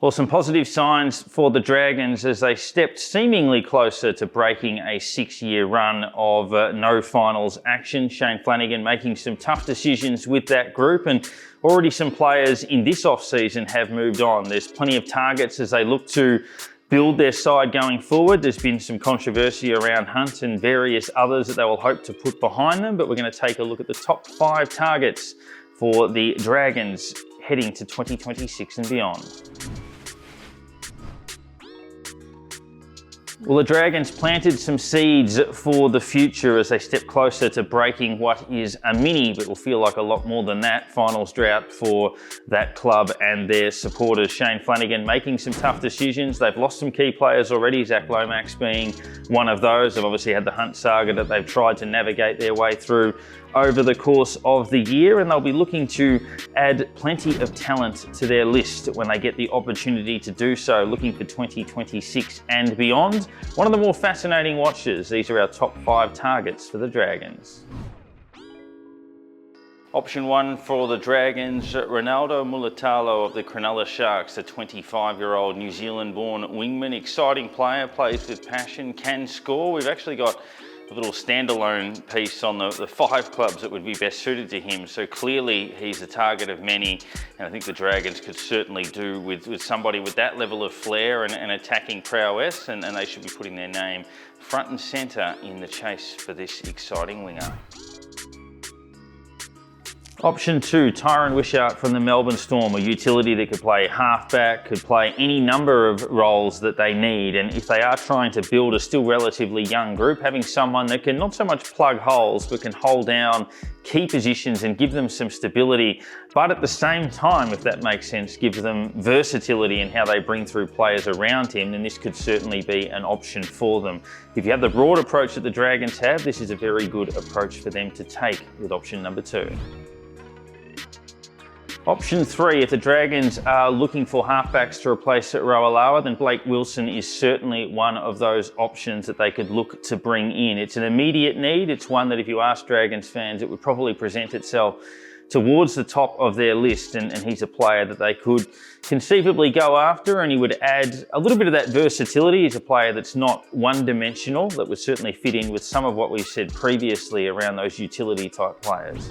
Well, some positive signs for the Dragons as they stepped seemingly closer to breaking a 6-year run of no finals action. Shane Flanagan making some tough decisions with that group, and already some players in this off-season have moved on. There's plenty of targets as they look to build their side going forward. There's been some controversy around Hunt and various others that they will hope to put behind them, but we're going to take a look at the top 5 targets for the Dragons heading to 2026 and beyond. Well, the Dragons planted some seeds for the future as they step closer to breaking what is a mini, but will feel like a lot more than that, finals drought for that club and their supporters. Shane Flanagan making some tough decisions. They've lost some key players already, Zac Lomax being one of those. They've obviously had the Hunt saga that they've tried to navigate their way through over the course of the year, and they'll be looking to add plenty of talent to their list when they get the opportunity to do so, looking for 2026 and beyond. One of the more fascinating watches. These are our top 5 targets for the Dragons. Option 1 for the Dragons, Ronaldo Mulitalo of the Cronulla Sharks, the 25-year-old New Zealand-born wingman. Exciting player, plays with passion, can score. We've actually got a little standalone piece on the 5 clubs that would be best suited to him. So clearly he's a target of many, and I think the Dragons could certainly do with somebody with that level of flair and attacking prowess, and they should be putting their name front and centre in the chase for this exciting winger. Option 2, Tyron Wishart from the Melbourne Storm, a utility that could play halfback, could play any number of roles that they need. And if they are trying to build a still relatively young group, having someone that can not so much plug holes, but can hold down key positions and give them some stability, but at the same time, if that makes sense, give them versatility in how they bring through players around him, then this could certainly be an option for them. If you have the broad approach that the Dragons have, this is a very good approach for them to take with option number 2. Option 3, if the Dragons are looking for halfbacks to replace Rawalawa, then Blake Wilson is certainly one of those options that they could look to bring in. It's an immediate need. It's one that if you ask Dragons fans, it would probably present itself towards the top of their list, and he's a player that they could conceivably go after, and he would add a little bit of that versatility. He's a player that's not one-dimensional, that would certainly fit in with some of what we've said previously around those utility-type players.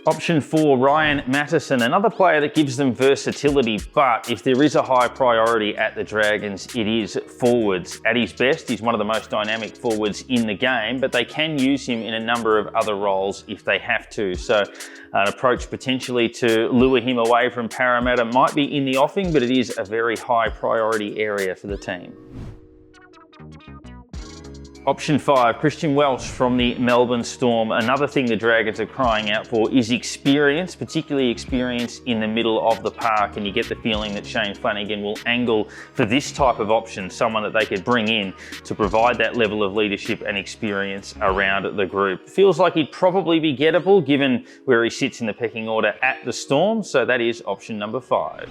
Option 4, Ryan Matterson, another player that gives them versatility, but if there is a high priority at the Dragons, it is forwards. At his best, he's one of the most dynamic forwards in the game, but they can use him in a number of other roles if they have to. So an approach potentially to lure him away from Parramatta might be in the offing, but it is a very high priority area for the team. Option 5, Christian Welch from the Melbourne Storm. Another thing the Dragons are crying out for is experience, particularly experience in the middle of the park, and you get the feeling that Shane Flanagan will angle for this type of option, someone that they could bring in to provide that level of leadership and experience around the group. Feels like he'd probably be gettable given where he sits in the pecking order at the Storm, so that is option number 5.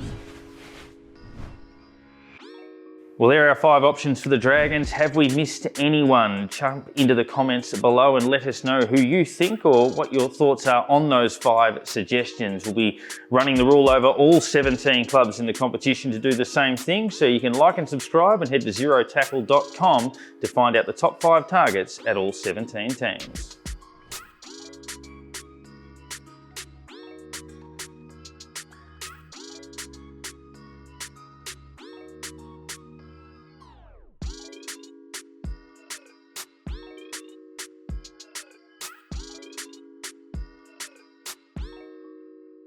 Well, there are our 5 options for the Dragons. Have we missed anyone? Jump into the comments below and let us know who you think or what your thoughts are on those 5 suggestions. We'll be running the rule over all 17 clubs in the competition to do the same thing, so you can like and subscribe and head to zerotackle.com to find out the top 5 targets at all 17 teams.